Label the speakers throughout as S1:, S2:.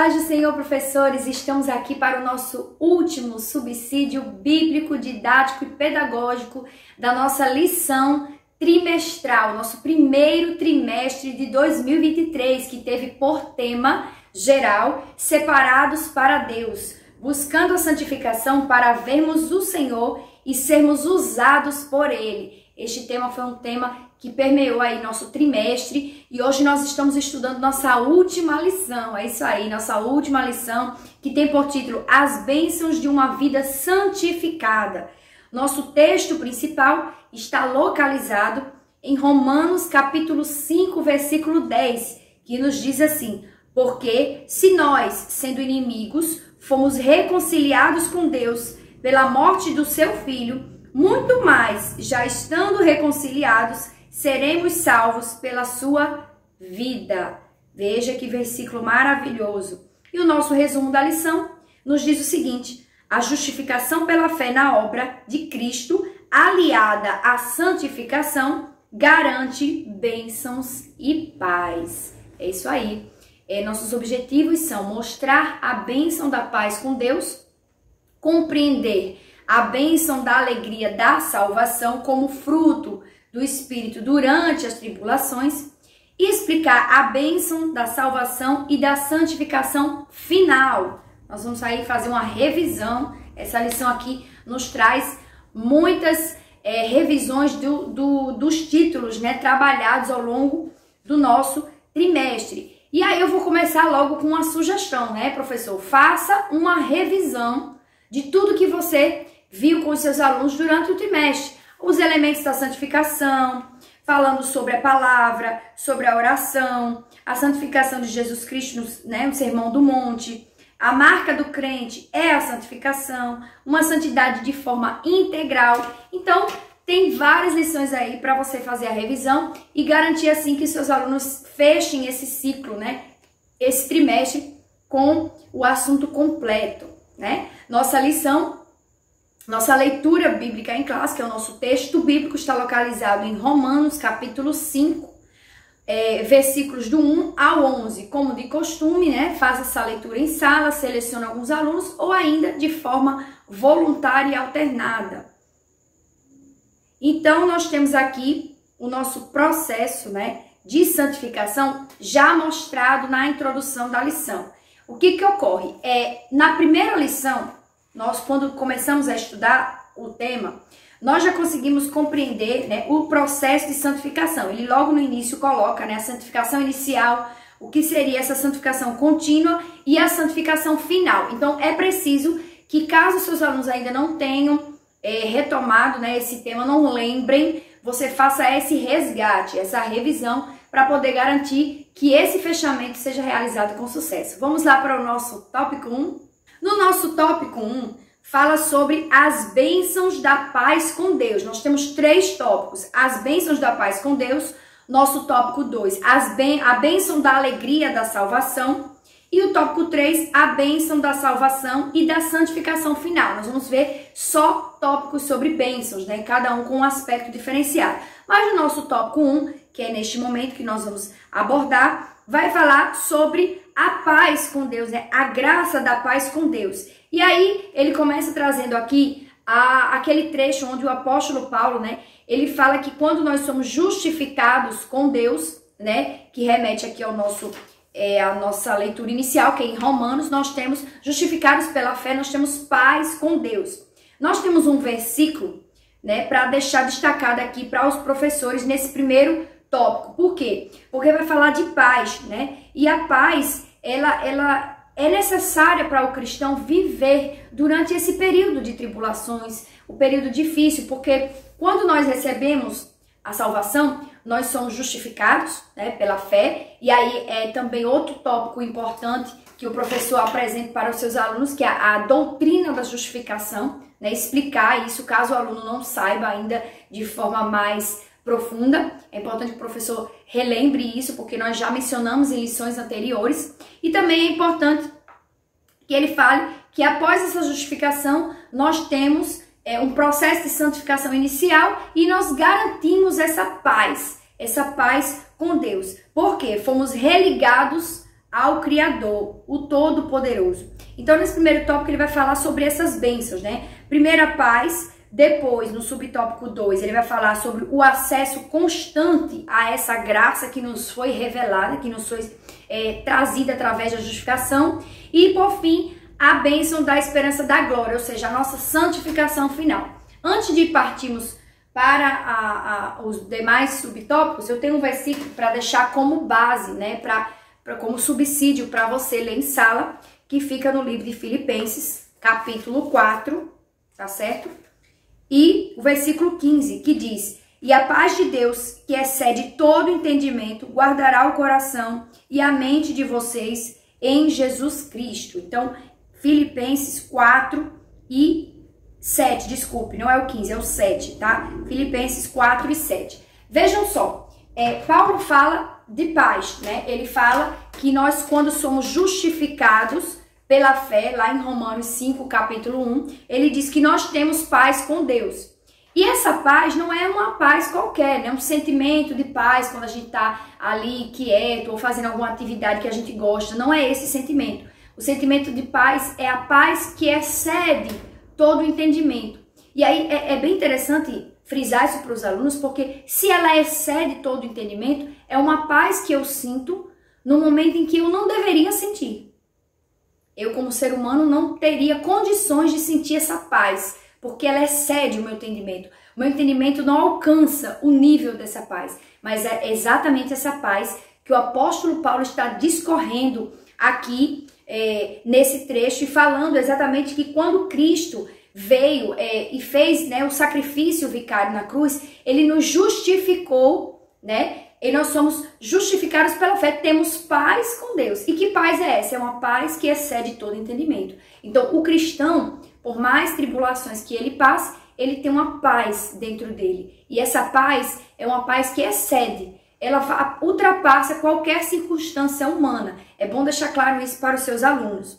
S1: paz do Senhor, professores, estamos aqui para o nosso último subsídio bíblico, didático e pedagógico da nossa lição trimestral, nosso primeiro trimestre de 2023, que teve por tema geral, separados para Deus, buscando a santificação para vermos o Senhor e sermos usados por Ele. Este tema foi um tema que permeou aí nosso trimestre e hoje nós estamos estudando nossa última lição. É isso aí, nossa última lição, que tem por título As Bênçãos de uma Vida Santificada. Nosso texto principal está localizado em Romanos capítulo 5, versículo 10, que nos diz assim: porque se nós, sendo inimigos, fomos reconciliados com Deus pela morte do seu Filho, muito mais, já estando reconciliados, seremos salvos pela sua vida. Veja que versículo maravilhoso. E o nosso resumo da lição nos diz o seguinte: a justificação pela fé na obra de Cristo, aliada à santificação, garante bênçãos e paz. É isso aí. Nossos objetivos são mostrar a bênção da paz com Deus, compreender a bênção da alegria da salvação como fruto do Espírito durante as tribulações e explicar a bênção da salvação e da santificação final. Nós vamos aí fazer uma revisão. Essa lição aqui nos traz muitas revisões dos títulos, né, trabalhados ao longo do nosso trimestre. E aí eu vou começar logo com uma sugestão, né, professor? Faça uma revisão de tudo que você viu com os seus alunos durante o trimestre. Os elementos da santificação, falando sobre a palavra, sobre a oração, a santificação de Jesus Cristo, né, no Sermão do Monte. A marca do crente é a santificação, uma santidade de forma integral. Então, tem várias lições aí para você fazer a revisão e garantir assim que seus alunos fechem esse ciclo, né, esse trimestre com o assunto completo, né? Nossa lição, nossa leitura bíblica em classe, que é o nosso texto bíblico, está localizado em Romanos, capítulo 5, versículos do 1 ao 11. Como de costume, né, faz essa leitura em sala, seleciona alguns alunos ou ainda de forma voluntária e alternada. Então, nós temos aqui o nosso processo, né, de santificação já mostrado na introdução da lição. O que ocorre? Na primeira lição, nós, quando começamos a estudar o tema, nós já conseguimos compreender, né, o processo de santificação. Ele logo no início coloca, né, a santificação inicial, o que seria essa santificação contínua e a santificação final. Então, é preciso que, caso seus alunos ainda não tenham retomado, né, esse tema, não lembrem, você faça esse resgate, essa revisão, para poder garantir que esse fechamento seja realizado com sucesso. Vamos lá para o nosso tópico 1? No nosso tópico 1, fala sobre as bênçãos da paz com Deus. Nós temos 3 tópicos: as bênçãos da paz com Deus. Nosso tópico 2, a bênção da alegria da salvação. E o tópico 3, a bênção da salvação e da santificação final. Nós vamos ver só tópicos sobre bênçãos, né? Cada um com um aspecto diferenciado. Mas o nosso tópico 1, que é neste momento que nós vamos abordar, vai falar sobre a paz com Deus, né? A graça da paz com Deus. E aí ele começa trazendo aqui aquele trecho onde o apóstolo Paulo, né, ele fala que quando nós somos justificados com Deus, né, que remete aqui ao a nossa leitura inicial, que é em Romanos, nós temos justificados pela fé, nós temos paz com Deus. Nós temos um versículo, né, para deixar destacado aqui para os professores nesse primeiro tópico. Por quê? Porque vai falar de paz, né? E a paz, ela é necessária para o cristão viver durante esse período de tribulações, o período difícil, porque quando nós recebemos a salvação, nós somos justificados, né, pela fé. E aí é também outro tópico importante que o professor apresenta para os seus alunos, que é a doutrina da justificação, né, explicar isso caso o aluno não saiba ainda de forma mais profunda. É importante que o professor relembre isso, porque nós já mencionamos em lições anteriores. E também é importante que ele fale que após essa justificação, nós temos um processo de santificação inicial e nós garantimos essa paz com Deus. Porque fomos religados ao Criador, o Todo-Poderoso. Então, nesse primeiro tópico, ele vai falar sobre essas bênçãos, né? Primeiro, a paz. Depois, no subtópico 2, ele vai falar sobre o acesso constante a essa graça que nos foi revelada, que nos foi trazida através da justificação. E, por fim, a bênção da esperança da glória, ou seja, a nossa santificação final. Antes de partirmos para os demais subtópicos, eu tenho um versículo para deixar como base, né, como subsídio para você ler em sala, que fica no livro de Filipenses, capítulo 4, tá certo? E o versículo 15, que diz: "E a paz de Deus, que excede todo entendimento, guardará o coração e a mente de vocês em Jesus Cristo." Então, Filipenses 4 e 7, desculpe, não é o 15, é o 7, tá? Filipenses 4 e 7. Vejam só, Paulo fala de paz, né? Ele fala que nós, quando somos justificados pela fé, lá em Romanos 5, capítulo 1, ele diz que nós temos paz com Deus. E essa paz não é uma paz qualquer, né? Um sentimento de paz quando a gente tá ali quieto ou fazendo alguma atividade que a gente gosta. Não é esse sentimento. O sentimento de paz é a paz que excede todo o entendimento. E aí é bem interessante frisar isso para os alunos, porque se ela excede todo o entendimento, é uma paz que eu sinto no momento em que eu não deveria sentir. Eu, como ser humano, não teria condições de sentir essa paz, porque ela excede o meu entendimento. O meu entendimento não alcança o nível dessa paz, mas é exatamente essa paz que o apóstolo Paulo está discorrendo aqui nesse trecho e falando exatamente que quando Cristo veio e fez, né, o sacrifício vicário na cruz, ele nos justificou, né? E nós somos justificados pela fé, temos paz com Deus. E que paz é essa? É uma paz que excede todo entendimento. Então, o cristão, por mais tribulações que ele passe, ele tem uma paz dentro dele. E essa paz é uma paz que excede, ela ultrapassa qualquer circunstância humana. É bom deixar claro isso para os seus alunos.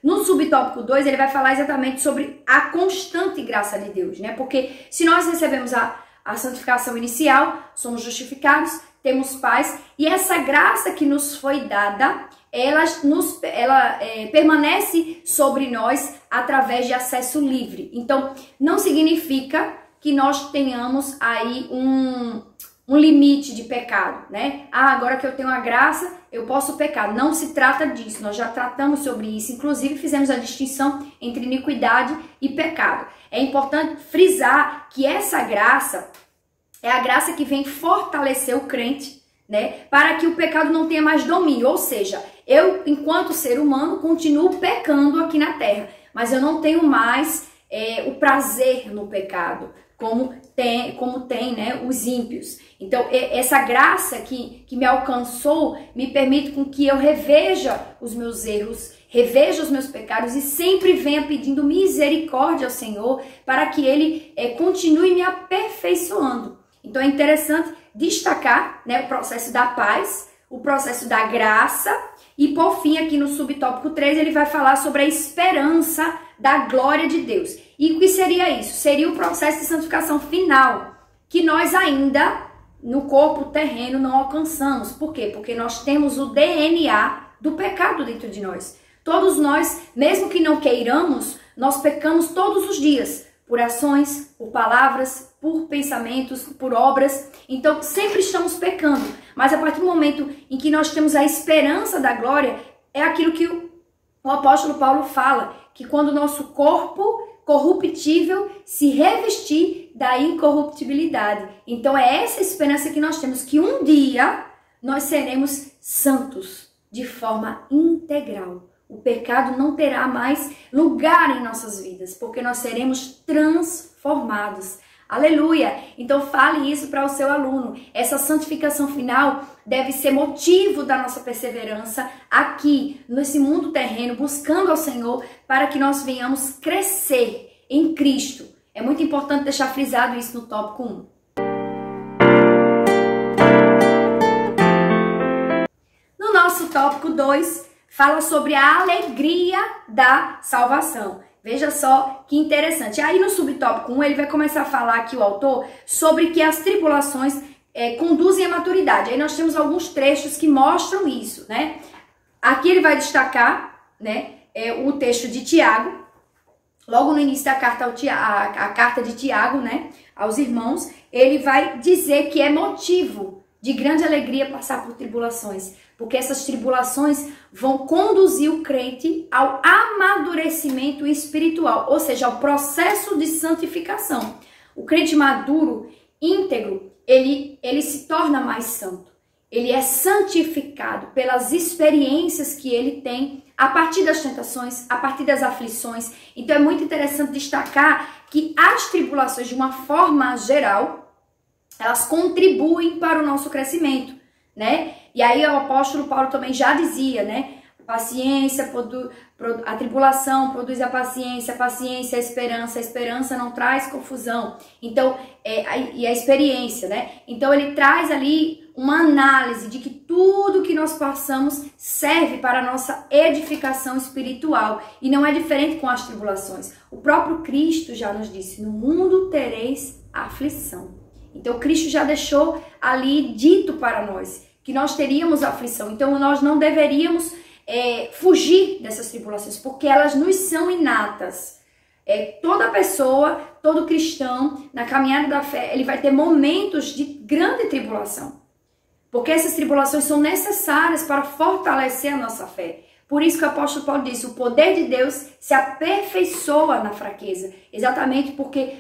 S1: No subtópico 2, ele vai falar exatamente sobre a constante graça de Deus, né? Porque se nós recebemos a santificação inicial, somos justificados, temos paz, e essa graça que nos foi dada, ela permanece sobre nós através de acesso livre. Então, não significa que nós tenhamos aí um limite de pecado, né? Agora que eu tenho a graça, eu posso pecar. Não se trata disso, nós já tratamos sobre isso, inclusive fizemos a distinção entre iniquidade e pecado. É importante frisar que essa graça é a graça que vem fortalecer o crente, né? Para que o pecado não tenha mais domínio, ou seja, eu, enquanto ser humano, continuo pecando aqui na terra, mas eu não tenho mais o prazer no pecado, como tem, né, os ímpios. Então, essa graça que me alcançou me permite com que eu reveja os meus erros, reveja os meus pecados e sempre venha pedindo misericórdia ao Senhor para que Ele continue me aperfeiçoando. Então, é interessante destacar, né, o processo da paz, o processo da graça e, por fim, aqui no subtópico 3, ele vai falar sobre a esperança da glória de Deus. E o que seria isso? Seria o processo de santificação final, que nós ainda, no corpo terreno, não alcançamos. Por quê? Porque nós temos o DNA do pecado dentro de nós. Todos nós, mesmo que não queiramos, nós pecamos todos os dias, por ações, por palavras, por pensamentos, por obras. Então, sempre estamos pecando. Mas a partir do momento em que nós temos a esperança da glória, é aquilo que o apóstolo Paulo fala, que quando o nosso corpo corruptível se revestir da incorruptibilidade. Então é essa esperança que nós temos, que um dia nós seremos santos de forma integral. O pecado não terá mais lugar em nossas vidas, porque nós seremos transformados. Aleluia! Então fale isso para o seu aluno. Essa santificação final deve ser motivo da nossa perseverança aqui, nesse mundo terreno, buscando ao Senhor, para que nós venhamos crescer em Cristo. É muito importante deixar frisado isso no tópico 1. No nosso tópico 2, fala sobre a alegria da salvação. Veja só que interessante. Aí no subtópico 1 ele vai começar a falar aqui, o autor, sobre que as tribulações conduzem à maturidade. Aí nós temos alguns trechos que mostram isso, né? Aqui ele vai destacar, né, o texto de Tiago, logo no início da carta, a carta de Tiago, né, aos irmãos, ele vai dizer que é motivo de grande alegria passar por tribulações, porque essas tribulações vão conduzir o crente ao amadurecimento espiritual, ou seja, ao processo de santificação. O crente maduro, íntegro, ele se torna mais santo. Ele é santificado pelas experiências que ele tem a partir das tentações, a partir das aflições. Então é muito interessante destacar que as tribulações, de uma forma geral, elas contribuem para o nosso crescimento, né? E aí o apóstolo Paulo também já dizia, né? Paciência, a tribulação produz a paciência a esperança não traz confusão. Então, e a experiência, né? Então ele traz ali uma análise de que tudo que nós passamos serve para a nossa edificação espiritual. E não é diferente com as tribulações. O próprio Cristo já nos disse, no mundo tereis aflição. Então Cristo já deixou ali dito para nós que nós teríamos aflição. Então nós não deveríamos fugir dessas tribulações, porque elas nos são inatas. Toda pessoa, todo cristão, na caminhada da fé, ele vai ter momentos de grande tribulação. Porque essas tribulações são necessárias para fortalecer a nossa fé. Por isso que o apóstolo Paulo disse, o poder de Deus se aperfeiçoa na fraqueza. Exatamente porque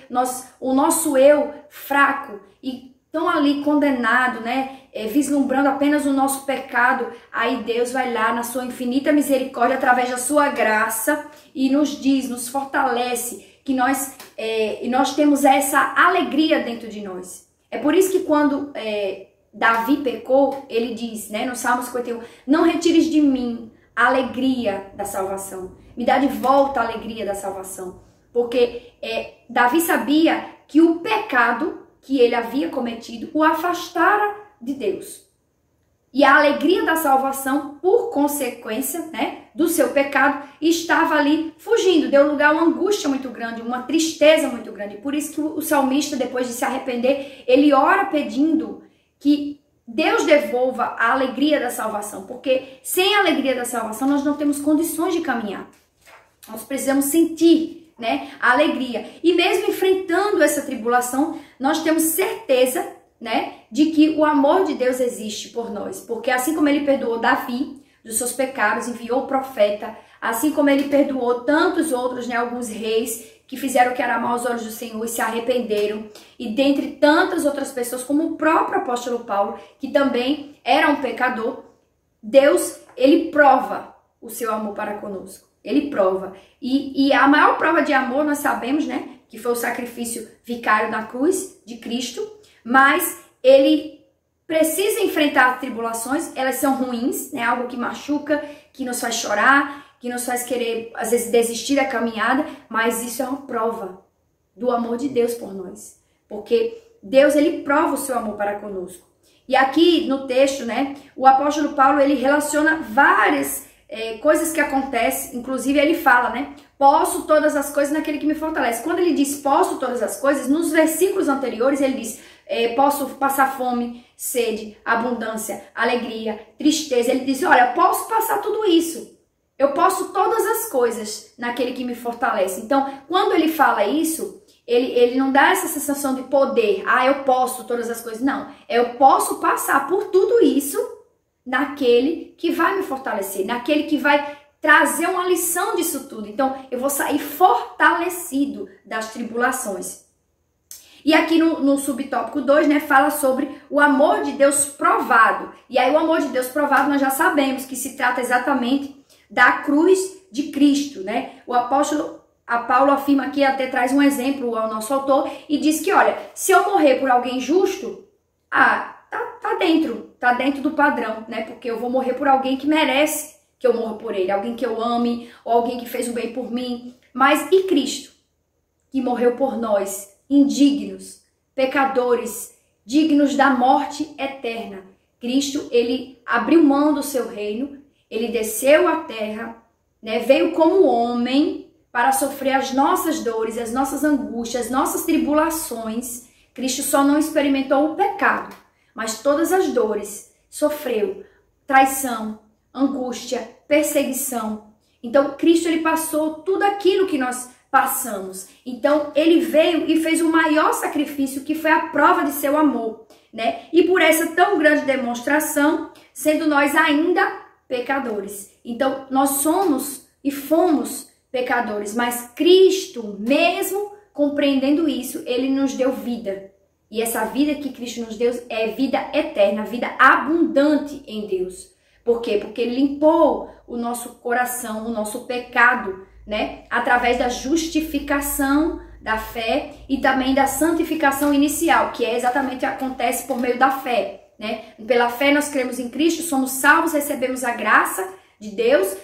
S1: o nosso eu fraco e tão ali condenado, né, vislumbrando apenas o nosso pecado, aí Deus vai lá na sua infinita misericórdia, através da sua graça, e nos diz, nos fortalece, que nós temos essa alegria dentro de nós. É por isso que quando Davi pecou, ele diz, né, no Salmo 51, não retires de mim a alegria da salvação, me dá de volta a alegria da salvação, porque Davi sabia que o pecado que ele havia cometido o afastara de Deus. E a alegria da salvação, por consequência, né, do seu pecado, estava ali fugindo, deu lugar a uma angústia muito grande, uma tristeza muito grande. Por isso que o salmista, depois de se arrepender, ele ora pedindo que Deus devolva a alegria da salvação, porque sem a alegria da salvação nós não temos condições de caminhar. Nós precisamos sentir, né, a alegria. E mesmo enfrentando essa tribulação, nós temos certeza, né, de que o amor de Deus existe por nós. Porque assim como ele perdoou Davi dos seus pecados, enviou o profeta, assim como ele perdoou tantos outros, né, alguns reis que fizeram o que era mal aos olhos do Senhor e se arrependeram, e dentre tantas outras pessoas, como o próprio apóstolo Paulo, que também era um pecador, Deus, ele prova o seu amor para conosco. Ele prova. E a maior prova de amor, nós sabemos, né, que foi o sacrifício vicário na cruz de Cristo, mas ele precisa enfrentar as tribulações, elas são ruins, né, algo que machuca, que nos faz chorar, que nos faz querer, às vezes, desistir da caminhada, mas isso é uma prova do amor de Deus por nós. Porque Deus, ele prova o seu amor para conosco. E aqui no texto, né, o apóstolo Paulo, ele relaciona várias coisas que acontecem, inclusive ele fala, né, posso todas as coisas naquele que me fortalece. Quando ele diz posso todas as coisas, nos versículos anteriores ele diz, posso passar fome, sede, abundância, alegria, tristeza. Ele diz, olha, posso passar tudo isso. Eu posso todas as coisas naquele que me fortalece. Então, quando ele fala isso, ele não dá essa sensação de poder. Ah, eu posso todas as coisas. Não, eu posso passar por tudo isso naquele que vai me fortalecer, naquele que vai trazer uma lição disso tudo. Então, eu vou sair fortalecido das tribulações. E aqui no subtópico 2, né, fala sobre o amor de Deus provado. E aí o amor de Deus provado nós já sabemos que se trata exatamente da cruz de Cristo, né? O apóstolo Paulo afirma aqui, até traz um exemplo ao nosso autor, e diz que, olha, se eu morrer por alguém justo, tá dentro do padrão, né? Porque eu vou morrer por alguém que merece que eu morra por ele, alguém que eu ame, ou alguém que fez o bem por mim. Mas e Cristo, que morreu por nós, indignos, pecadores, dignos da morte eterna? Cristo, ele abriu mão do seu reino, ele desceu à terra, né, veio como homem para sofrer as nossas dores, as nossas angústias, as nossas tribulações. Cristo só não experimentou o pecado, mas todas as dores, sofreu traição, angústia, perseguição. Então, Cristo, ele passou tudo aquilo que nós passamos. Então, ele veio e fez o maior sacrifício, que foi a prova de seu amor, né? E por essa tão grande demonstração, sendo nós ainda pecadores. Então, nós somos e fomos pecadores, mas Cristo, mesmo compreendendo isso, ele nos deu vida. E essa vida que Cristo nos deu é vida eterna, vida abundante em Deus. Por quê? Porque ele limpou o nosso coração, o nosso pecado, né? Através da justificação da fé e também da santificação inicial, que é exatamente o que acontece por meio da fé, né? Pela fé nós cremos em Cristo, somos salvos, recebemos a graça de Deus,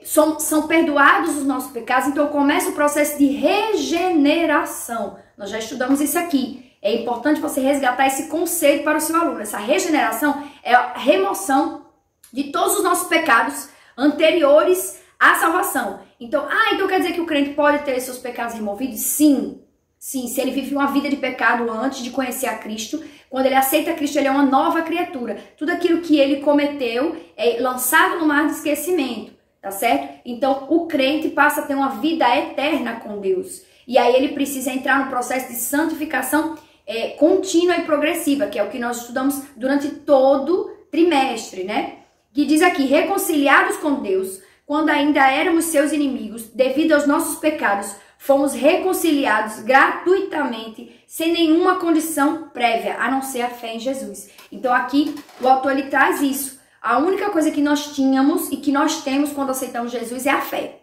S1: são perdoados os nossos pecados, então começa o processo de regeneração. Nós já estudamos isso aqui. É importante você resgatar esse conceito para o seu aluno. Essa regeneração é a remoção de todos os nossos pecados anteriores à salvação. Então quer dizer que o crente pode ter seus pecados removidos? Sim. Sim, se ele vive uma vida de pecado antes de conhecer a Cristo, quando ele aceita Cristo, ele é uma nova criatura. Tudo aquilo que ele cometeu é lançado no mar de esquecimento, tá certo? Então, o crente passa a ter uma vida eterna com Deus. E aí ele precisa entrar no processo de santificação contínua e progressiva, que é o que nós estudamos durante todo trimestre, né? Que diz aqui, reconciliados com Deus, quando ainda éramos seus inimigos, devido aos nossos pecados, fomos reconciliados gratuitamente, sem nenhuma condição prévia, a não ser a fé em Jesus. Então aqui o autor ele traz isso. A única coisa que nós tínhamos e que nós temos quando aceitamos Jesus é a fé.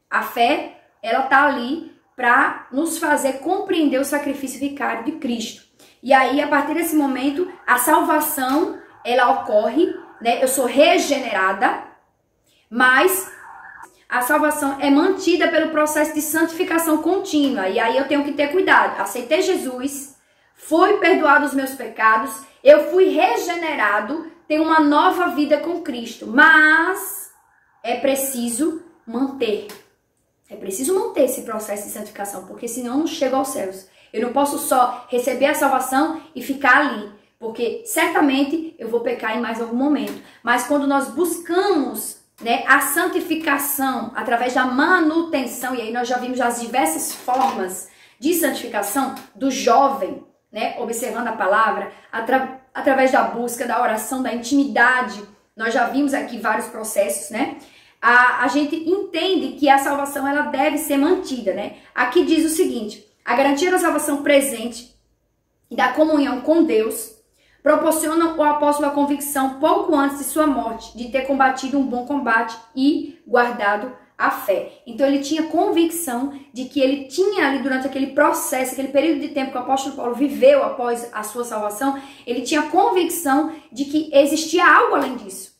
S1: A fé, ela tá ali para nos fazer compreender o sacrifício vicário de Cristo. E aí, a partir desse momento, a salvação, ela ocorre, né? Eu sou regenerada, mas a salvação é mantida pelo processo de santificação contínua. E aí eu tenho que ter cuidado. Aceitei Jesus, fui perdoado os meus pecados, eu fui regenerado, tenho uma nova vida com Cristo. Mas é preciso manter. É preciso manter esse processo de santificação, porque senão eu não chego aos céus. Eu não posso só receber a salvação e ficar ali, porque certamente eu vou pecar em mais algum momento. Mas quando nós buscamos, né, a santificação através da manutenção, e aí nós já vimos as diversas formas de santificação do jovem, né, observando a palavra, através da busca, da oração, da intimidade, nós já vimos aqui vários processos, né? A gente entende que a salvação ela deve ser mantida, né? Aqui diz o seguinte, a garantia da salvação presente e da comunhão com Deus proporcionam ao apóstolo a convicção, pouco antes de sua morte, de ter combatido um bom combate e guardado a fé. Então ele tinha convicção de que ele tinha ali durante aquele processo, aquele período de tempo que o apóstolo Paulo viveu após a sua salvação, ele tinha convicção de que existia algo além disso.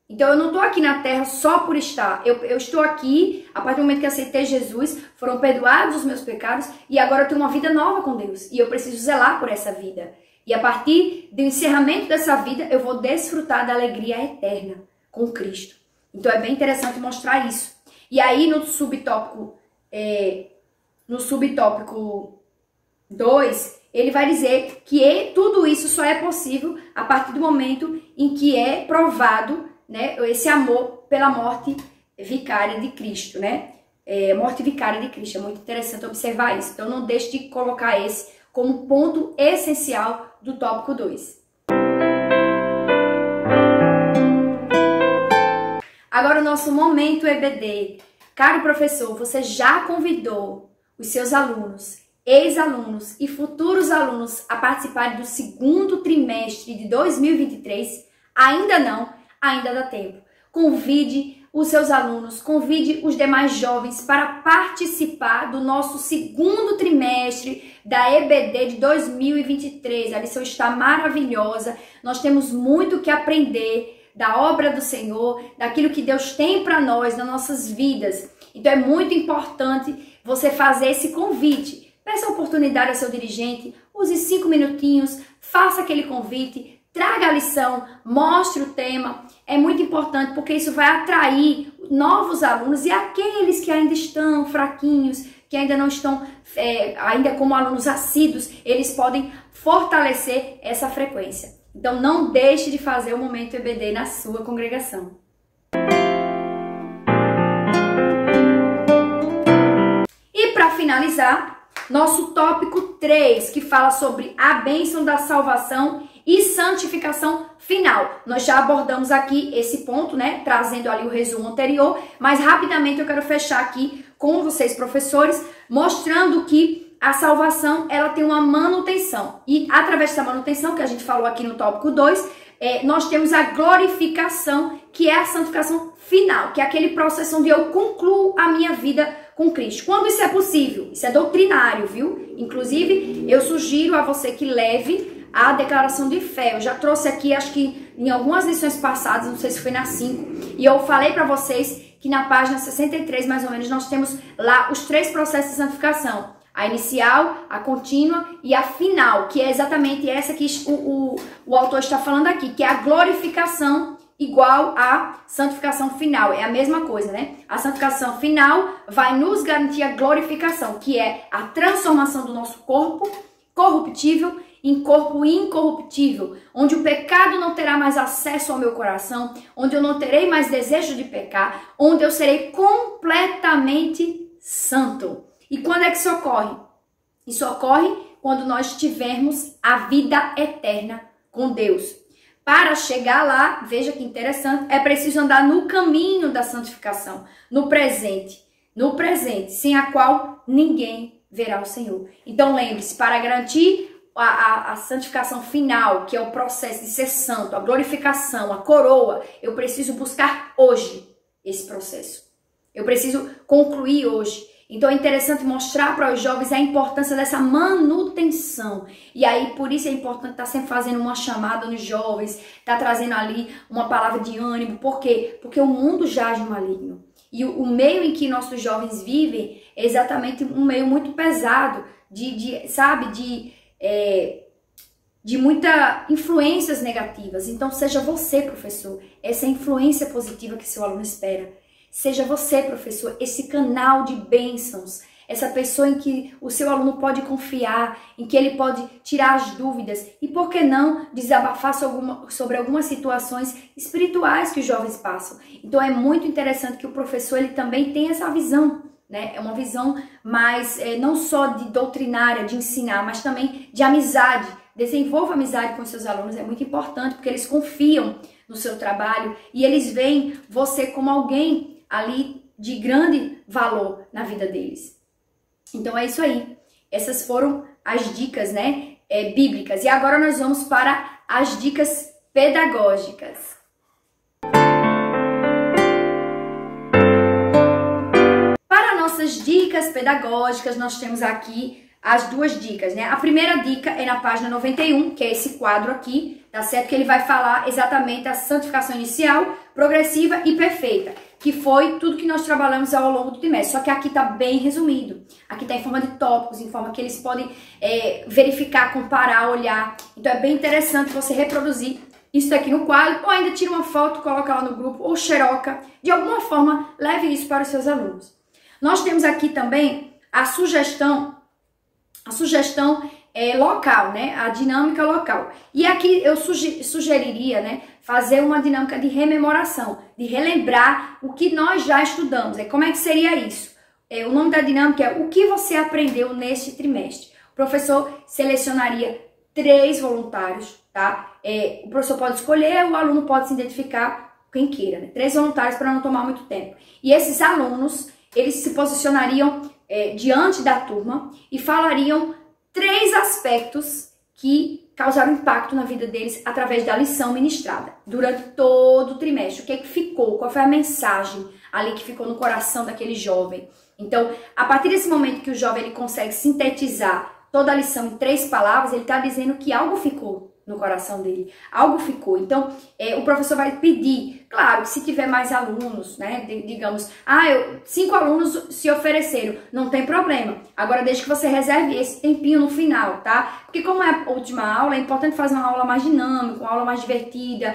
S1: Então eu não estou aqui na terra só por estar, eu estou aqui, a partir do momento que aceitei Jesus, foram perdoados os meus pecados e agora eu tenho uma vida nova com Deus e eu preciso zelar por essa vida. E a partir do encerramento dessa vida, eu vou desfrutar da alegria eterna com Cristo. Então é bem interessante mostrar isso. E aí no subtópico 2, ele vai dizer que tudo isso só é possível a partir do momento em que é provado, né, esse amor pela morte vicária de Cristo, né? Morte vicária de Cristo. É muito interessante observar isso. Então não deixe de colocar esse como ponto essencial do tópico 2. Agora o nosso momento EBD. Caro professor, você já convidou os seus alunos, ex-alunos e futuros alunos a participarem do segundo trimestre de 2023? Ainda não? Ainda dá tempo. Convide os seus alunos, convide os demais jovens para participar do nosso segundo trimestre da EBD de 2023. A lição está maravilhosa. Nós temos muito que aprender da obra do Senhor, daquilo que Deus tem para nós nas nossas vidas. Então é muito importante você fazer esse convite. Peça a oportunidade ao seu dirigente, use 5 minutinhos, faça aquele convite, traga a lição, mostre o tema. É muito importante porque isso vai atrair novos alunos e aqueles que ainda estão fraquinhos, que ainda não estão, ainda como alunos assíduos, eles podem fortalecer essa frequência. Então, não deixe de fazer o Momento EBD na sua congregação. E para finalizar, nosso tópico 3, que fala sobre a bênção da salvação e santificação final. Nós já abordamos aqui esse ponto, né, trazendo ali o resumo anterior, mas rapidamente eu quero fechar aqui com vocês, professores, mostrando que a salvação, ela tem uma manutenção. E através dessa manutenção, que a gente falou aqui no tópico 2, nós temos a glorificação, que é a santificação final, que é aquele processo onde eu concluo a minha vida com Cristo. Quando isso é possível? Isso é doutrinário, viu? Inclusive, eu sugiro a você que leve a declaração de fé. Eu já trouxe aqui, acho que em algumas lições passadas, não sei se foi na 5, e eu falei para vocês que na página 63, mais ou menos, nós temos lá os 3 processos de santificação. A inicial, a contínua e a final, que é exatamente essa que o autor está falando aqui, que é a glorificação igual à santificação final. É a mesma coisa, né? A santificação final vai nos garantir a glorificação, que é a transformação do nosso corpo corruptível em corpo incorruptível, onde o pecado não terá mais acesso ao meu coração, onde eu não terei mais desejo de pecar, onde eu serei completamente santo. E quando é que isso ocorre? Isso ocorre quando nós tivermos a vida eterna com Deus. Para chegar lá, veja que interessante, é preciso andar no caminho da santificação, no presente, sem a qual ninguém verá o Senhor. Então lembre-se, para garantir a santificação final, que é o processo de ser santo, a glorificação, a coroa, eu preciso buscar hoje esse processo. Eu preciso concluir hoje. Então é interessante mostrar para os jovens a importância dessa manutenção. E aí, por isso é importante estar sempre fazendo uma chamada nos jovens, estar trazendo ali uma palavra de ânimo. Por quê? Porque o mundo jaz no maligno. E o meio em que nossos jovens vivem é exatamente um meio muito pesado, de muitas influências negativas. Então seja você, professor, essa influência positiva que seu aluno espera. Seja você, professor, esse canal de bênçãos, essa pessoa em que o seu aluno pode confiar, em que ele pode tirar as dúvidas e, por que não, desabafar sobre algumas situações espirituais que os jovens passam. Então é muito interessante que o professor ele também tenha essa visão, né? É uma visão mais, não só de doutrinária, de ensinar, mas também de amizade. Desenvolva amizade com seus alunos, é muito importante, porque eles confiam no seu trabalho e eles veem você como alguém ali de grande valor na vida deles. Então é isso aí. Essas foram as dicas, né, bíblicas. E agora nós vamos para as dicas pedagógicas. Para nossas dicas pedagógicas, nós temos aqui as 2 dicas, né? A primeira dica é na página 91, que é esse quadro aqui, tá certo? Que ele vai falar exatamente da santificação inicial, progressiva e perfeita, que foi tudo que nós trabalhamos ao longo do trimestre. Só que aqui tá bem resumido. Aqui tá em forma de tópicos, em forma que eles podem verificar, comparar, olhar. Então é bem interessante você reproduzir isso aqui no quadro, ou ainda tira uma foto, coloca lá no grupo, ou xeroca. De alguma forma, leve isso para os seus alunos. Nós temos aqui também a sugestão local, né? A dinâmica local. E aqui eu sugeriria, né, fazer uma dinâmica de rememoração, de relembrar o que nós já estudamos. Como é que seria isso? O nome da dinâmica é o que você aprendeu neste trimestre. O professor selecionaria 3 voluntários, tá? O professor pode escolher, o aluno pode se identificar, quem queira, né? 3 voluntários para não tomar muito tempo. E esses alunos, eles se posicionariam diante da turma e falariam 3 aspectos que causaram impacto na vida deles através da lição ministrada durante todo o trimestre. O que é que ficou? Qual foi a mensagem ali que ficou no coração daquele jovem? Então, a partir desse momento que o jovem ele consegue sintetizar toda a lição em 3 palavras, ele está dizendo que algo ficou no coração dele, algo ficou. Então, o professor vai pedir, claro, que se tiver mais alunos, né, digamos, 5 alunos se ofereceram, não tem problema. Agora, desde que você reserve esse tempinho no final, tá? Porque como é a última aula, é importante fazer uma aula mais dinâmica, uma aula mais divertida,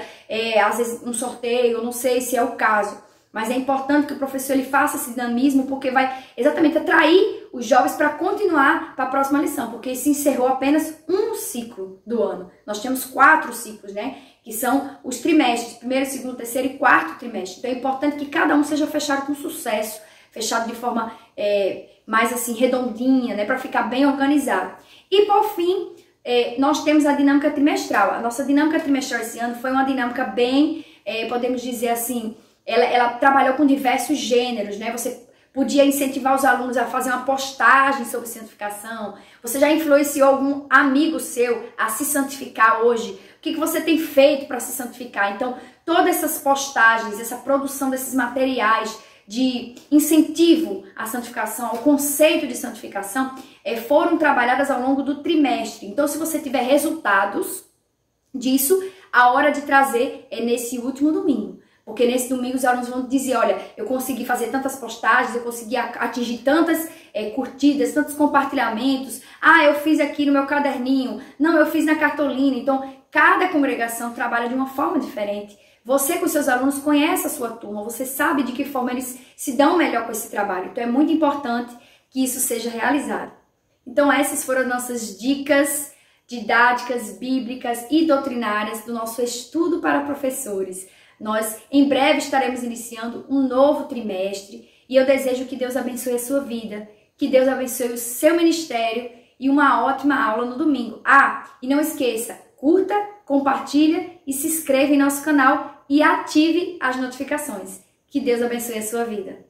S1: às vezes um sorteio, não sei se é o caso. Mas é importante que o professor ele faça esse dinamismo, porque vai exatamente atrair os jovens para continuar para a próxima lição, porque se encerrou apenas um ciclo do ano. Nós temos 4 ciclos, né? Que são os trimestres, primeiro, segundo, terceiro e quarto trimestre. Então é importante que cada um seja fechado com sucesso, fechado de forma mais assim redondinha, né? Para ficar bem organizado. E por fim, nós temos a dinâmica trimestral. A nossa dinâmica trimestral esse ano foi uma dinâmica bem, podemos dizer assim, ela trabalhou com diversos gêneros, né? Você podia incentivar os alunos a fazer uma postagem sobre santificação. Você já influenciou algum amigo seu a se santificar hoje? O que você tem feito para se santificar? Então, todas essas postagens, essa produção desses materiais de incentivo à santificação, ao conceito de santificação, foram trabalhadas ao longo do trimestre. Então, se você tiver resultados disso, a hora de trazer é nesse último domingo. Porque nesse domingo os alunos vão dizer, olha, eu consegui fazer tantas postagens, eu consegui atingir tantas curtidas, tantos compartilhamentos. Ah, eu fiz aqui no meu caderninho. Não, eu fiz na cartolina. Então, cada congregação trabalha de uma forma diferente. Você com seus alunos conhece a sua turma, você sabe de que forma eles se dão melhor com esse trabalho. Então, é muito importante que isso seja realizado. Então, essas foram as nossas dicas didáticas, bíblicas e doutrinárias do nosso estudo para professores. Nós, em breve, estaremos iniciando um novo trimestre e eu desejo que Deus abençoe a sua vida, que Deus abençoe o seu ministério e uma ótima aula no domingo. Ah, e não esqueça, curta, compartilha e se inscreva em nosso canal e ative as notificações. Que Deus abençoe a sua vida.